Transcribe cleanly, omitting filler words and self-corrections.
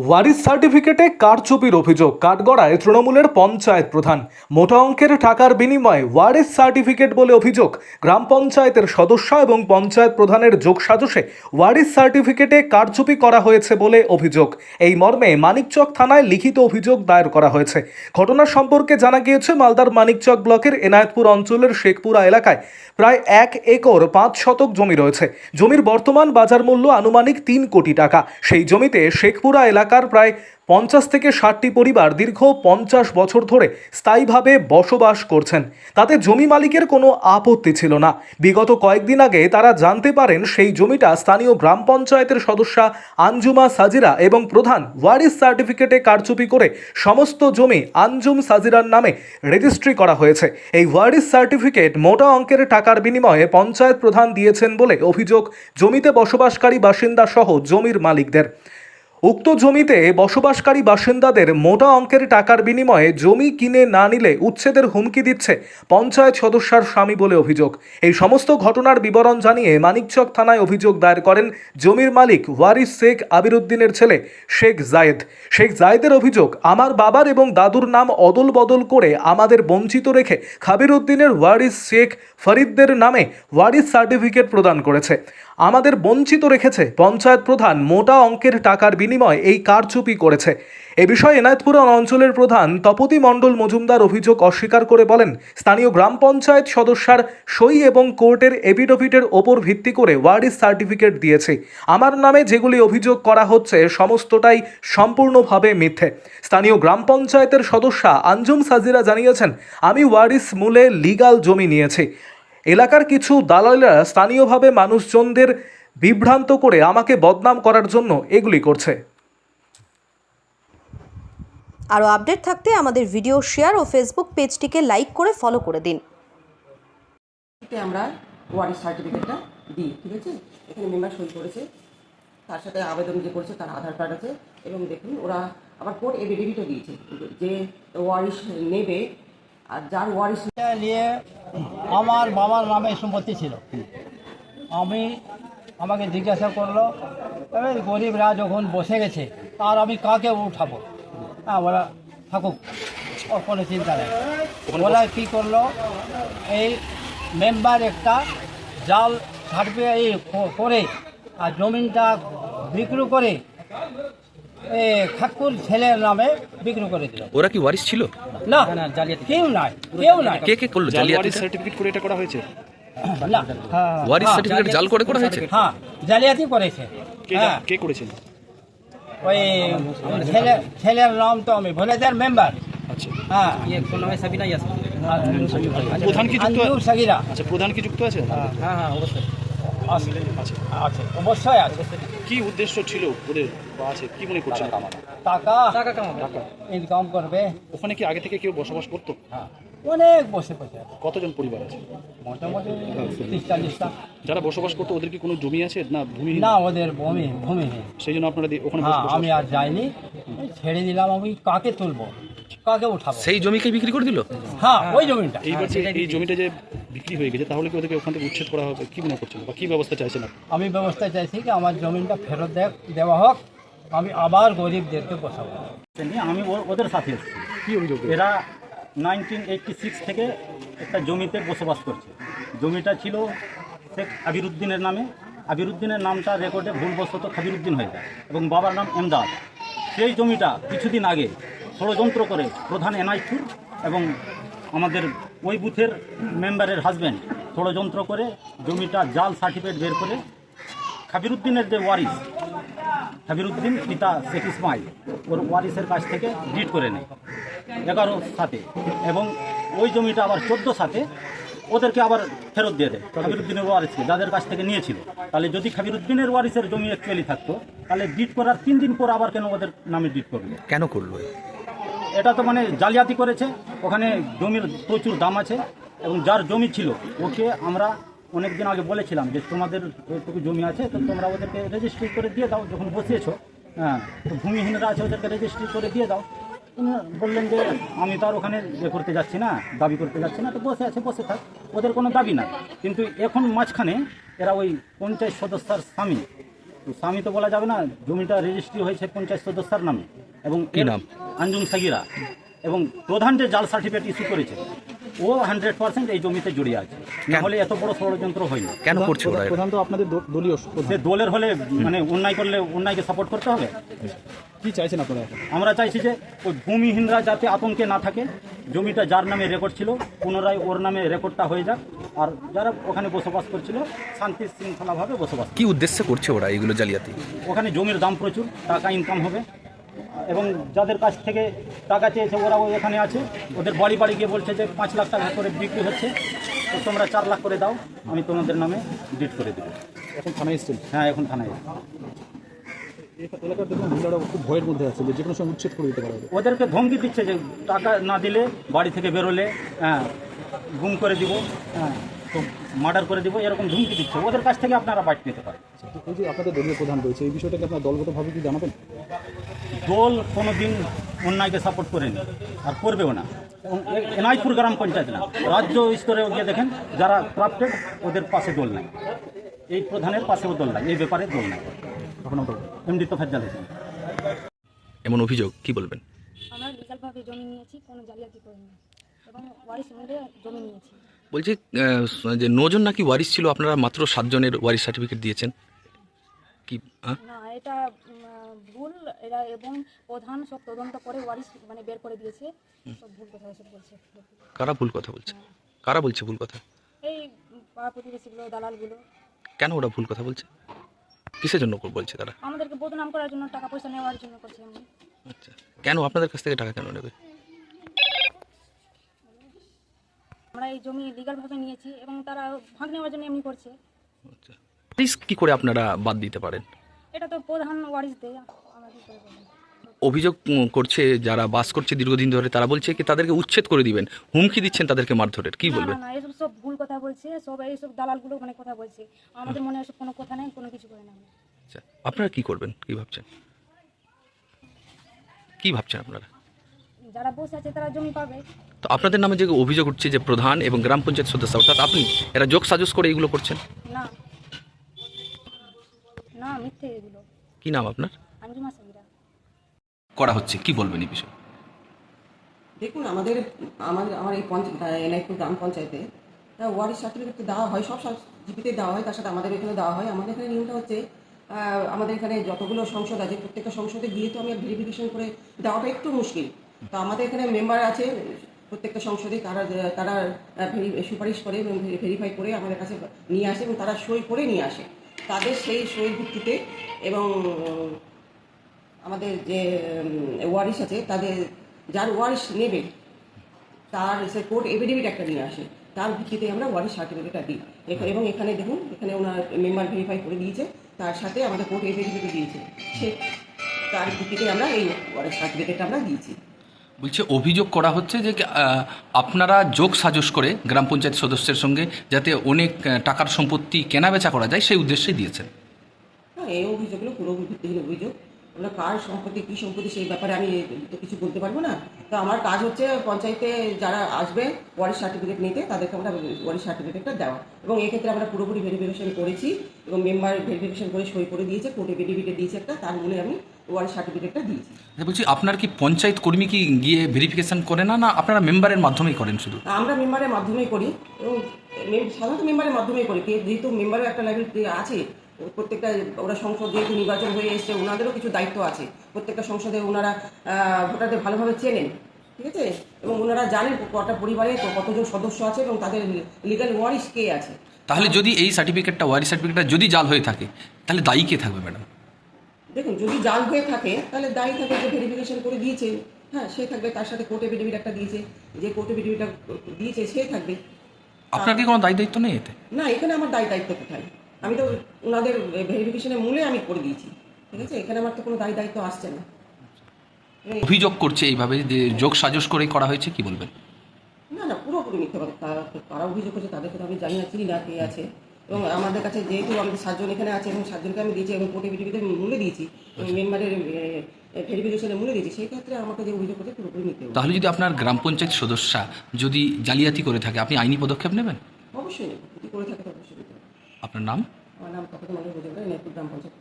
ওয়ারিশ সার্টিফিকেটে কারচুপির অভিযোগ কাঠগড়ায় তৃণমূলের পঞ্চায়েত প্রধান। মোটা অঙ্কের টাকার বিনিময়ে ওয়ারিশ সার্টিফিকেট বলে অভিযোগ। গ্রাম পঞ্চায়েতের সদস্য এবং পঞ্চায়েত প্রধানের যোগসাজশে ওয়ারিশ সার্টিফিকেটে কারচুপি করা হয়েছে বলে অভিযোগ। এই মর্মে মানিকচক থানায় লিখিত অভিযোগ দায়ের করা হয়েছে। ঘটনা সম্পর্কে জানা গিয়েছে, মালদার মানিকচক ব্লকের এনায়েতপুর অঞ্চলের শেখপুরা এলাকায় প্রায় 1 একর 5 শতক জমি রয়েছে। জমির বর্তমান বাজার মূল্য আনুমানিক 3 কোটি টাকা। সেই জমিতে শেখপুরা এলাকার প্রায় 50 থেকে 60টি পরিবার দীর্ঘ 50 বছর ধরে স্থায়ীভাবে বসবাস করছেন। তাতে জমি মালিকের কোনো আপত্তি ছিল না। বিগত কয়েকদিন আগে তারা জানতে পারেন সেই জমিটা স্থানীয় গ্রাম পঞ্চায়েতের সদস্যা আঞ্জুমা সাজিরা এবং প্রধান ওয়ারিশ সার্টিফিকেটে কারচুপি করে সমস্ত জমি আঞ্জুম সাজিরার নামে রেজিস্ট্রি করা হয়েছে। এই ওয়ারিশ সার্টিফিকেট মোটা অঙ্কের টাকার বিনিময়ে পঞ্চায়েত প্রধান দিয়েছেন বলে অভিযোগ জমিতে বসবাসকারী বাসিন্দা সহ জমির মালিকদের। উক্ত জমিতে বসবাসকারী বাসিন্দাদের মোটা অঙ্কের টাকার বিনিময়ে জমি কিনে না নিলে উচ্ছেদের হুমকি দিচ্ছে পঞ্চায়েত সদস্যার স্বামী বলে অভিযোগ। এই সমস্ত ঘটনার বিবরণ জানিয়ে মানিকচক থানায় অভিযোগ দায়ের করেন জমির মালিক ওয়ারিশ শেখ আবিরুদ্দিনের ছেলে শেখ জায়েদ। শেখ জায়েদের অভিযোগ, আমার বাবার এবং দাদুর নাম অদল বদল করে আমাদের বঞ্চিত রেখে খাবিরুদ্দিনের ওয়ারিশ শেখ ফরিদদের নামে ওয়ারিশ সার্টিফিকেট প্রদান করেছে। আমাদের বঞ্চিত রেখেছে। পঞ্চায়েত প্রধান মোটা অঙ্কের টাকার বিনিময়ে এই কারচুপি করেছে। এ বিষয়ে এনায়েতপুর অঞ্চলের প্রধান তপতি মণ্ডল মজুমদার অভিযোগ অস্বীকার করে বলেন, স্থানীয় গ্রাম পঞ্চায়েত সদস্যার সই এবং কোর্টের এফিডেভিটের ওপর ভিত্তি করে ওয়ারিশ সার্টিফিকেট দিয়েছে। আমার নামে যেগুলি অভিযোগ করা হচ্ছে সমস্তটাই সম্পূর্ণভাবে মিথ্যে। স্থানীয় গ্রাম পঞ্চায়েতের সদস্যা আঞ্জুম সাজিরা জানিয়েছেন, আমি ওয়ারিশ মূলে লিগাল জমি নিয়েছি। এলাকার কিছু দালালরা স্থানীয়ভাবে মানুষজনদের বিভ্রান্ত করে আমাকে বদনাম করার জন্য এগুলি করছে। আরও আপডেট থাকতে আমাদের ভিডিও শেয়ার ও ফেসবুক পেজটিকে লাইক করে ফলো করে দিন। আমরা ওয়ারিশ সার্টিফিকেটটা দিই, ঠিক আছে। এখানে মেম্বার সই করেছে, তার সাথে আবেদন যে করেছে তার আধার কার্ড আছে, এবং দেখুন ওরা আবার কোর্ট এফিডেভিটও দিয়েছে যে ওয়ারিশ নেবে, আর যার ওয়ারিশ নিয়ে আমার বাবার নামে সম্পত্তি ছিল। আমাকে জিজ্ঞাসা করলো, তবে গরিবরা যখন বসে গেছে আর আমি কাকে উঠাবো? হ্যাঁ, ওরা থাকুক, ওর কোনো চিন্তা নেই। ওরা কী করলো, এই মেম্বার একটা জাল সার্টিফিকেট করে আর জমিনটা বিক্রি করে খাকুর ছেলের নামে বিক্রি করে দিল। ওরা কি ওয়ারিশ ছিল? না, কেউ নাই। কে করলো জালিয়াতি সার্টিফিকেট করে এটা করা হয়েছে? না, ওয়ারিশ সার্টিফিকেট জাল করে করা হয়েছে? হ্যাঁ, জালিয়াতি করেছে। কে করেছেন? ওই ছেলের নাম তো আমি ভুলে যার মেম্বার। আচ্ছা, হ্যাঁ, প্রধান কি যুক্ত আছে? সাগিরা। আচ্ছা, প্রধান কি যুক্ত আছে? হ্যাঁ, অবশ্যই আছে, আচ্ছা, অবশ্যই আছে। কি উদ্দেশ্য ছিল ওদের বা আছে, কি মনে করছেন? টাকা টাকা ইনকাম করবে। ওখানে কি আগে থেকে কেউ বসবাস করতো? হ্যাঁ, অনেক বসে আছে, কতজন পরিবার আছে? মোটামুটি 30-40টা। যারা বসবাস করতো ওদের কি কোনো জমি আছে না ভূমি? না, ওদের ভূমি নেই। সেই জন্য আপনারা ওখানে হ্যাঁ, বসবাস আমি আর যাইনি, ছেড়ে দিলাম। আমি কাকে তুলবো, কাকে উঠাবো? সেই জমিকে বিক্রি করে দিল? হ্যাঁ, ওই জমিটা। এইবার যে এই জমিটা যে বিক্রি হয়ে গেছে, তাহলে কি ওদেরকে ওখান থেকে উচ্ছেদ করা হবে? কি মনে করছেন বা কি ব্যবস্থা চাইছেন আপনি? আমি ব্যবস্থা চাইছি কি আমার জমিটা ফেরত দেওয়া হোক, আমি আবার গরিবদেরকে বসাবো। আমি ওদের সাথে এসেছি। কি অভিযোগ? এরা 1986 থেকে একটা জমিতে বসবাস করছে। জমিটা ছিল শেখ আবিরুদ্দিনের নামে। আবিরুদ্দিনের নামটা রেকর্ডে ভুলবশত খাবিরুদ্দিন হয়ে যায় এবং বাবার নাম এমদাদ। সেই জমিটা কিছুদিন আগে ষড়যন্ত্র করে প্রধান এনায়েতপুর এবং আমাদের ওই বুথের মেম্বারের হাজব্যান্ড ষড়যন্ত্র করে জমিটা জাল সার্টিফিকেট বের করে খাবিরুদ্দিনের যে ওয়ারিশ, খাবিরুদ্দিন পিতা শেখ ইসমাইল, ওর ওয়ারিসের কাছ থেকে ডিড করে নেয় 11 সাথে, এবং ওই জমিটা আবার 14 সাথে ওদেরকে আবার ফেরত দিয়ে দেয় খাবিরুদ্দিনের ওয়ারিসকে, যাদের কাছ থেকে নিয়েছিল। তাহলে যদি খাবিরুদ্দিনের ওয়ারিসের জমি অ্যাকচুয়ালি থাকতো, তাহলে ডিড করার 3 দিন পর আবার কেন ওদের নামে ডিড করলো? কেন করলো? এটা তো মানে জালিয়াতি করেছে। ওখানে জমির প্রচুর দাম আছে, এবং যার জমি ছিল ওকে আমরা অনেক দিন আগে বলেছিলাম যে তোমাদের এটুকু জমি আছে, তো তোমরা ওদেরকে রেজিস্ট্রি করে দিয়ে দাও। যখন বসিয়েছো, হ্যাঁ, তো ভূমিহীনরা আছে, ওদেরকে রেজিস্ট্রি করে দিয়ে দাও। বললেন যে আমি তো আর ওখানে করতে যাচ্ছি না, দাবি করতে যাচ্ছি না, তো বসে আছে, বসে থাক, ওদের কোনো দাবি নাই। কিন্তু এখন মাঝখানে এরা ওই পঞ্চায়েত সদস্যার স্বামী স্বামী তো বলা যাবে না, জমিটা রেজিস্ট্রি হয়েছে পঞ্চায়েত সদস্যের নামে এবং কি নাম? আঞ্জুম সাগিরা, এবং প্রধান যে জাল সার্টিফিকেট ইস্যু করেছে ও 100% এই জমিতে জড়িয়ে আছে, নাহলে এত বড় ষড়যন্ত্র হয়নি। কেন করছে ওরা এটা? প্রধান তো আপনাদের দলীয় সে দলের হলে মানে অন্যায় করলে অন্যায়কে সাপোর্ট করতে হবে। কি চাইছেন আপনারা এখন? আমরা চাইছি যে ওই ভূমিহীনরা যাতে আতঙ্কে না থাকে, জমিটা যার নামে রেকর্ড ছিল পুনরায় ওর নামে রেকর্ডটা হয়ে যাক, আর যারা ওখানে বসবাস করছিল শান্তি শৃঙ্খলাভাবে বসবাস করবে। কি উদ্দেশ্যে করছে ওরা এইগুলো জালিয়াতি? ওখানে জমির দাম প্রচুর, টাকা ইনকাম হবে, এবং যাদের কাছ থেকে টাকা চেয়েছে ওরাও এখানে আছে, ওদের বাড়ি বাড়ি গিয়ে বলছে যে 5 লাখ টাকা করে বিক্রি হচ্ছে, তো তোমরা 4 লাখ করে দাও, আমি তোমাদের নামে ডিট করে দেবো। এখন থানায় এসছেন? হ্যাঁ, এখন থানায় এসেছে। এলাকার দেখুন মহিলারা খুব ভয়ের মধ্যে আছে যে কোনো সময় উচ্ছেদ করে দিতে পারে। ওদেরকে ধমকি দিচ্ছে যে টাকা না দিলে বাড়ি থেকে বেরোলে গুম করে দিব, তো মার্ডার করে দিব, এরকম ধমকি দিচ্ছে। ওদের কাছ থেকে আপনারা বাইট নিতে পারেন। এই যে আপনাদের দলীয় প্রধান রয়েছে, এই বিষয়টাকে আপনার দলগতভাবে কি জানাবেন? দল কোনো দিন অন্যায়কে সাপোর্ট করেনি আর করবেও না, এবং এনায়তপুর গ্রাম পঞ্চায়েত না, রাজ্য স্তরে গিয়ে দেখেন যারা ক্রাফটেড ওদের পাশে দল নাই, এই প্রধানের পাশেও দল নাই, এই ব্যাপারে দল নাই। আপনার এমডি তোফাজ্জল হোসেন। এমন অভিযোগ, কি বলবেন? আমরা লিগালভাবে জমি নিয়েছি, কোনো জালিয়াতি করিনি, এবং ওয়ারিশ মিলে জমি নিয়েছি। বলছি যে 9 জন নাকি ওয়ারিশ ছিল, আপনারা মাত্র 7 জনের ওয়ারিশ সার্টিফিকেট দিয়েছেন, কি? না, এটা ভুল, এরা এবং প্রধান সব তদন্ত করে ওয়ারিশ মানে বের করে দিয়েছে, সব ভুল কথা এসব বলছে। কারা ভুল কথা বলছে? কারা বলছে ভুল কথা? এই পাড়া প্রতিবেশীগুলো, দালালগুলো কেন ওরা ভুল কথা বলছে? কিসের জন্য বলছে তারা? আমাদেরকে বদনাম করার জন্য, টাকা পয়সা নেওয়ার জন্য করছে এমনি। আচ্ছা, কেন আপনাদের কাছ থেকে টাকা কেন নেবে? আমরা এই জমি লিগালভাবে নিয়েছি এবং তারা ভাগ নেওয়ার জন্য এমনি করছে। আচ্ছা, ওয়ারিশ কি করে আপনারা বাদ দিতে পারেন? এটা তো প্রধান ওয়ারিশ দেয়, আমরা কি করে বলবো? অভিযোগ করছে যারা বাস করছে দীর্ঘদিন ধরে, তারা বলছে কি তাদেরকে উচ্ছেদ করে দিবেন, হুমকি দিচ্ছেন তাদেরকে মারধরের, কি না বলবেন? না, এসব সব ভুল কথা বলছে, সব এইসব দালালগুলো মানে কথা বলছে, আমাদের মনে এসব কোনো কথা নেই, কোনো কিছু করে না। আচ্ছা, আপনারা কি করবেন, কি ভাবছেন? কি ভাবছেন আপনারা? যারা বসে আছে তারা জমি পাবে। তো আপনাদের নামে যে অভিযোগ উঠছে যে প্রধান এবং গ্রাম পঞ্চায়েত সদস্য, অর্থাৎ আপনি, এরা যোগ সাজস করে এগুলো করছেন? না না, মিথ্যে এগুলো। কি নাম আপনার? আঞ্জুমা সাগিরা। করা হচ্ছে, কি বলবেন এই বিষয়ে? দেখুন, আমার এই এনায়তপুর গ্রাম পঞ্চায়েতে ওয়ারিশ সার্টিফিকেট তো দেওয়া হয়, সব জিপিতে দেওয়া হয়, তার সাথে আমাদের এখানে দেওয়া হয়। আমাদের এখানে নিয়মটা হচ্ছে, আমাদের এখানে যতগুলো সংসদ আছে প্রত্যেকটা সংসদে গিয়ে তো আমি ভেরিফিকেশন করে দেওয়াটা একটু মুশকিল। তো আমাদের এখানে মেম্বার আছে প্রত্যেকটা সংসদে, তারা সুপারিশ করে এবং ভেরিফাই করে আমাদের কাছে নিয়ে আসে এবং তারা সই করে নিয়ে আসে। তাদের সেই সইয়ের ভিত্তিতে এবং আমাদের যে ওয়ারিশ আছে তাদের যার ওয়ারিশ নেবে তার সে কোর্ট এফিডেভিট একটা নিয়ে আসে, তার ভিত্তিতে আমরা ওয়ারিশ সার্টিফিকেটটা দিই। এবং এখানে দেখুন, এখানে ওনার মেম্বার ভেরিফাই করে দিয়েছে, তার সাথে আমাদের কোর্ট এফিডেভিটও দিয়েছে, সে তার ভিত্তিতে আমরা এই ওয়ারিশ সার্টিফিকেটটা আমরা দিয়েছি। বলছে অভিযোগ করা হচ্ছে যে আপনারা যোগ সাজস করে গ্রাম পঞ্চায়েত সদস্যের সঙ্গে যাতে অনেক টাকার সম্পত্তি কেনাবেচা করা যায় সেই উদ্দেশ্যেই দিয়েছেন। হ্যাঁ, এই অভিযোগগুলো পুরো ভিত্তিহীন অভিযোগ। আমরা কার সম্পত্তি কী সম্পত্তি সেই ব্যাপারে আমি তো কিছু বলতে পারবো না। তো আমার কাজ হচ্ছে পঞ্চায়েতে যারা আসবে ওয়ারিশ সার্টিফিকেট নিতে, তাদেরকে আমরা ওয়ারিশ সার্টিফিকেটটা দেওয়া, এবং এক্ষেত্রে আমরা পুরোপুরি ভেরিফিকেশন করেছি এবং মেম্বার ভেরিফিকেশন করে সই করে দিয়েছে, কোর্ট এফিডেভিটে দিয়েছে একটা, তার মূলে আমি ওয়ারিশ সার্টিফিকেটটা দিয়েছি। বলছি আপনার কি পঞ্চায়েত কর্মী কি গিয়ে ভেরিফিকেশন করে না, না আপনারা মেম্বারের মাধ্যমেই করেন শুধু? আমরা মেম্বারের মাধ্যমেই করি, এবং সাধারণত মেম্বারের মাধ্যমেই করি, যেহেতু মেম্বারের একটা লাইব্রেরি আছে, প্রত্যেকটা ওরা সংসদ যেহেতু নির্বাচন হয়ে এসছে, ওনাদেরও কিছু দায়িত্ব আছে। প্রত্যেকটা সংসদে ওনারা ভোটারদের ভালোভাবে চেনেন, ঠিক আছে, এবং ওনারা জানেন কটা পরিবারে কতজন সদস্য আছে এবং তাদের লিগাল ওয়ারিশ কে আছে। তাহলে যদি এই সার্টিফিকেটটা, ওয়ারিশ সার্টিফিকেটটা যদি জাল হয়ে থাকে, তাহলে দায়ী কে থাকবে ম্যাডাম? দেখুন, যদি জাল হয়ে থাকে তাহলে দায়ী থাকবে যে ভেরিফিকেশন করে দিয়েছে, হ্যাঁ সে থাকবে, তার সাথে কোর্ট এফিডেভিট একটা দিয়েছে, যে কোর্ট এফিডেভিটটা দিয়েছে সে থাকবে। আপনার কি কোনো দায়িত্ব নেই এতে? না, এখানে আমার দায়িত্ব কোথায়? আমি তো ওনাদের ভেরিফিকেশনের মূলে আমি করে দিয়েছি, ঠিক আছে, এখানে আমার তো কোনো দায়িত্ব আসছে না। অভিযোগ করছে এইভাবে যে যোগ সাজস করে করা হয়েছে, কি বলবেন? না না, পুরোপুরি মিথ্যে কথা। তারা অভিযোগ করছে, তাদেরকে তো আমি জানি না, চিনি না কে আছে, এবং আমাদের কাছে যেহেতু আমাদের 7 জন এখানে আছে এবং 7 জনকে আমি দিয়েছি এবং কোর্ট এফিডেভিটে মূলে দিয়েছি এবং মেম্বারের ভেরিফিকেশনের মূলে দিয়েছি, সেই ক্ষেত্রে আমাকে যে অভিযোগ করছে পুরোপুরি মিথ্যে। তাহলে যদি আপনার গ্রাম পঞ্চায়েত সদস্য যদি জালিয়াতি করে থাকে, আপনি আইনি পদক্ষেপ নেবেন? অবশ্যই নেব, যদি করে থাকে তো অবশ্যই নেব। আপনার নাম? আমার নাম তখন মানুষ বোঝা, এনায়তপুর গ্রাম পঞ্চায়েত।